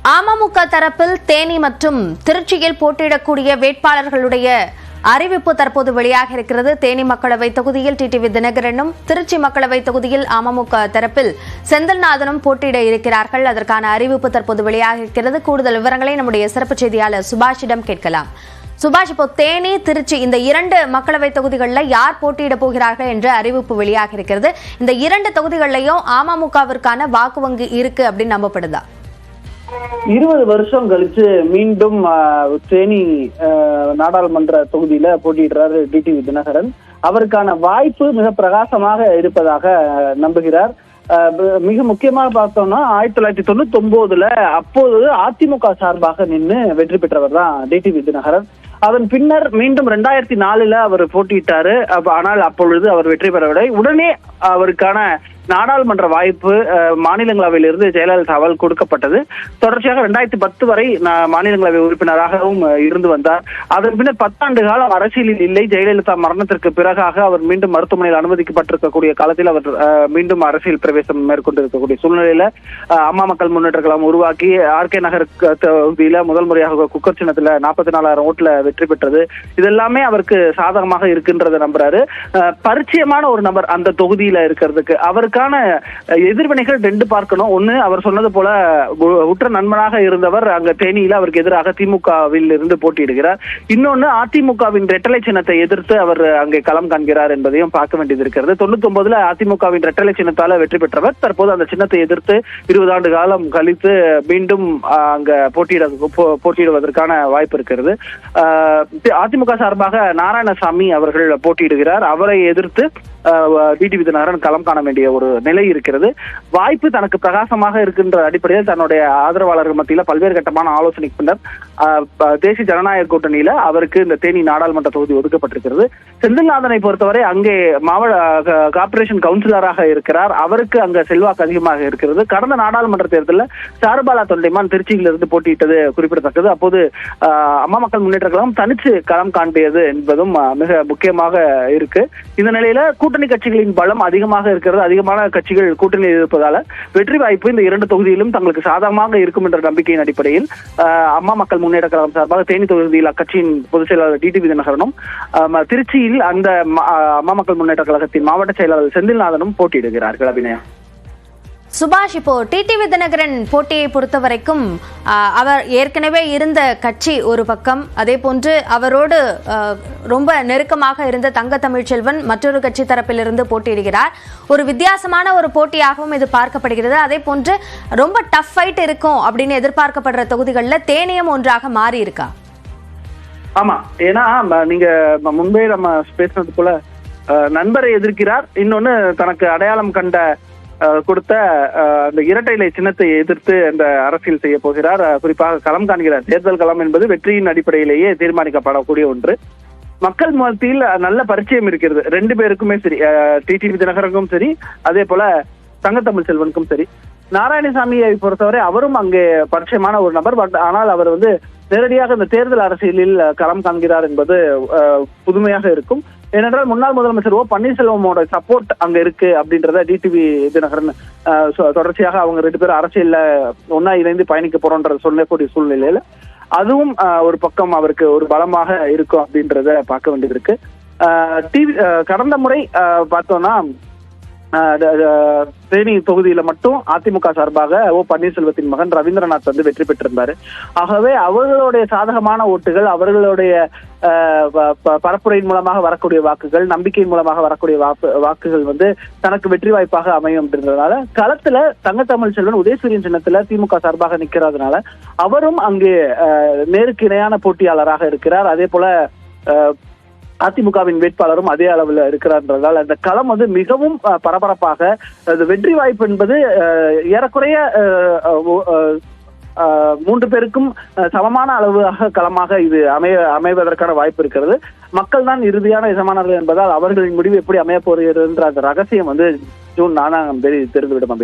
அமமுக தரப்பில் தேனி மற்றும் திருச்சியில் போட்டியிடக்கூடிய வேட்பாளர்களுடைய அறிவிப்பு தற்போது வெளியாக இருக்கிறது. தேனி மக்களவை தொகுதியில் டிடிவி தினகரனும், திருச்சி மக்களவை தொகுதியில் அமமுக தரப்பில் செந்தில்நாதனும் போட்டியிட இருக்கிறார்கள். அதற்கான அறிவிப்பு தற்போது வெளியாக இருக்கிறது. கூடுதல் விவரங்களை நம்முடைய சிறப்பு செய்தியாளர் சுபாஷிடம் கேட்கலாம். சுபாஷ், இப்போ தேனி, திருச்சி இந்த இரண்டு மக்களவை தொகுதிகளில் யார் போட்டியிட போகிறார்கள் என்ற அறிவிப்பு வெளியாக இருக்கிறது. இந்த இரண்டு தொகுதிகளிலையும் அமமுகவிற்கான வாக்கு வங்கி இருக்கு அப்படின்னு நம்பப்படுதா? 20 வருஷம் கழிச்சு மீண்டும் தேனி நாடாளுமன்ற தொகுதியில போட்டியிடுறாரு டிடிவி தினகரன். அவருக்கான வாய்ப்பு மிக பிரகாசமாக இருப்பதாக நம்புகிறார். மிக முக்கியமாக பார்த்தோம்னா 1999 அப்போது அதிமுக சார்பாக நின்று வெற்றி பெற்றவர் தான் டிடிவி தினகரன். அதன் பின்னர் மீண்டும் 2004 அவர் போட்டியிட்டாரு. ஆனால் அப்பொழுது அவர் வெற்றி பெறவில்லை. உடனே அவருக்கான நாடாளுமன்ற வாய்ப்பு மாநிலங்களவையிலிருந்து ஜெயலலிதாவால் கொடுக்கப்பட்டது. தொடர்ச்சியாக 2010 வரை மாநிலங்களவை உறுப்பினராகவும் இருந்து வந்தார். அதன் பின்னர் 10 ஆண்டு காலம் அரசியலில் இல்லை. ஜெயலலிதா மரணத்திற்கு பிறகாக அவர் மீண்டும் மருத்துவமனையில் அனுமதிக்கப்பட்டிருக்கக்கூடிய காலத்தில் அவர் மீண்டும் அரசியல் பிரவேசம் மேற்கொண்டிருக்கக்கூடிய சூழ்நிலையில அம்மா மக்கள் முன்னேற்ற கழகம் உருவாக்கி ஆர்கே நகர் தொகுதியில முதல் முறையாக குக்கர் சின்னத்துல 44,000 ஓட்டுல வெற்றி பெற்றது. இதெல்லாமே அவருக்கு சாதகமாக இருக்குன்றத நம்புறாரு. பரிச்சயமான ஒரு நபர் அந்த தொகுதியில இருக்கிறதுக்கு. அவருக்கான எதிர்வினைகள் 2 பார்க்கணும். ஒண்ணு, அவர் சொன்னது போல உற்ற நண்பனாக இருந்தவர் அங்க தேனியில அவருக்கு எதிராக திமுகவில் இருந்து போட்டியிடுகிறார். இன்னொன்னு, அதிமுகவின் ரெட்டலை சின்னத்தை எதிர்த்து அவர் அங்கே களம் காண்கிறார் என்பதையும் பார்க்க வேண்டியது இருக்கிறது. 99 அதிமுகவின் ரெட்டலை சின்னத்தால வெற்றி பெற்றவர் தற்போது அந்த சின்னத்தை எதிர்த்து 20 ஆண்டு காலம் கழித்து மீண்டும் அங்க போட்டியிடுவதற்கான வாய்ப்பு இருக்கிறது. அதிமுக சார்பாக நாராயணசாமி அவர்கள் போட்டியிடுகிறார். அவரை எதிர்த்து டிடிவி தினகரன் களம் காண வேண்டிய ஒரு நிலை இருக்கிறது. வாய்ப்பு தனக்கு பிரகாசமாக இருக்கின்ற அடிப்படையில் தன்னுடைய ஆதரவாளர்கள் மத்தியில் பல்வேறு கட்டமான ஆலோசனைக்கு பின்னர் தேசிய ஜனநாயக கூட்டணியில அவருக்கு இந்த தேனி நாடாளுமன்ற தொகுதி ஒதுக்கப்பட்டிருக்கிறது. செந்தில்நாதனை பொறுத்தவரை அங்கே மாவட்ட கார்பரேஷன் கவுன்சிலராக இருக்கிறார். அவருக்கு அங்க செல்வாக்கு அதிகமாக இருக்கிறது. கடந்த நாடாளுமன்ற தேர்தலில் சாருபாலா தொண்டைமான் திருச்சியிலிருந்து போட்டியிட்டது குறிப்பிடத்தக்கது. அப்போது அம்மா மக்கள் முன்னேற்ற கழகம் தனிச்சு களம் காண்பியது என்பதும் மிக முக்கியமாக இருக்கு. இந்த நிலையில கூட்டணி கட்சிகளின் பலம் அதிகமாக இருக்கிறது. அதிகமான கட்சிகள் கூட்டணியில் இருப்பதால வெற்றி வாய்ப்பு இந்த 2 தொகுதியிலும் தங்களுக்கு சாதகமாக இருக்கும் என்ற நம்பிக்கையின் அடிப்படையில் அம்மா மக்கள் முன்னேற்ற கழகம் சார்பாக தேனி தொகுதியில் அக்கட்சியின் பொதுச் செயலாளர் டிடிவி தினகரனும், திருச்சியில் அந்த அம்மா மக்கள் முன்னேற்ற கழகத்தின் மாவட்ட செயலாளர் செந்தில்நாதனும் போட்டியிடுகிறார்கள். அபிநயா. சுபாஷ், இப்போ டிடிவி தினகரன் போட்டியை பொறுத்த வரைக்கும் அவர் ஏற்கனவே இருந்த கட்சி ஒரு பக்கம், அதே போன்று அவரோடு ரொம்ப நெருக்கமாக இருந்த தங்க தமிழ்ச்செல்வன் மற்றொரு கட்சி தரப்பிலிருந்து போட்டியிடுகிறார். ஒரு வித்தியாசமான ஒரு போட்டியாகவும் இது பார்க்கப்படுகிறது. அதே போன்று ரொம்ப டஃப் ஃபைட் இருக்கும் அப்படின்னு எதிர்பார்க்கப்படுற தொகுதிகளில் தேனியும் ஒன்றாக மாறி இருக்கா? ஆமா, ஏன்னா நீங்க முன்பே நம்ம பேசினது போல நண்பரை எதிர்க்கிறார். இன்னொன்னு, தனக்கு அடையாளம் கண்ட கொடுத்த அந்த இரட்டை இலை சின்னத்தை எதிர்த்து அந்த அரசியல் செய்ய போகிறார். குறிப்பாக களம் காண்கிறார். தேர்தல் களம் என்பது வெற்றியின் அடிப்படையிலேயே தீர்மானிக்கப்படக்கூடிய ஒன்று. மக்கள் மத்தியில் நல்ல பரிச்சயம் இருக்கிறது 2 பேருக்குமே சரி, டிடிவி தினகரனுக்கும் சரி, அதே போல தங்க தமிழ்ச்செல்வனுக்கும் சரி. நாராயணசாமியை பொறுத்தவரை அவரும் அங்கே பரிச்சயமான ஒரு நபர். ஆனால் அவர் நேரடியாக இந்த தேர்தல் அரசியலில் களம் காண்கிறார் என்பது புதுமையாக இருக்கும். ஏனென்றால் முன்னாள் முதலமைச்சர் பன்னீர்செல்வமோட சப்போர்ட் அங்க இருக்கு அப்படின்றத டிடிவி தினகரன் தொடர்ச்சியாக அவங்க 2 பேரும் அரசியல்ல ஒன்னா இணைந்து பயணிக்க போறோன்ற சொல்லக்கூடிய சூழ்நிலையில அதுவும் ஒரு பக்கம் அவருக்கு ஒரு பலமாக இருக்கும் அப்படின்றத பார்க்க வேண்டியது இருக்கு. கடந்த முறை பார்த்தோம்னா தேனி தொகுதியில மட்டும் அதிமுக சார்பாக பன்னீர்செல்வத்தின் மகன் ரவீந்திரநாத் வெற்றி பெற்றிருந்தாரு. ஆகவே அவர்களுடைய சாதகமான ஓட்டுகள், அவர்களுடைய பரப்புரையின் மூலமாக வரக்கூடிய வாக்குகள், நம்பிக்கையின் மூலமாக வரக்கூடிய வாக்குகள் தனக்கு வெற்றி வாய்ப்பாக அமையும் அப்படின்றதுனால களத்துல தங்க தமிழ்ச்செல்வன் உதயசூரியன் சின்னத்துல திமுக சார்பாக நிக்கிறதுனால அவரும் அங்கே நேருக்கு இணையான போட்டியாளராக இருக்கிறார். அதே போல அதிமுகவின் வேட்பாளரும் அதே அளவில் இருக்கிறார்ன்றதால் அந்த களம் மிகவும் பரபரப்பாக வெற்றி வாய்ப்பு என்பது ஏறக்குறைய 3 பேருக்கும் சமமான அளவாக களமாக இது அமைவதற்கான வாய்ப்பு இருக்கிறது. மக்கள் தான் இறுதியான எஜமானர்கள் என்பதால் அவர்களின் முடிவு எப்படி அமைய போகிறது என்ற அந்த ரகசியம் ஜூன் 4ஆம் தேதி தெரிந்துவிடும்.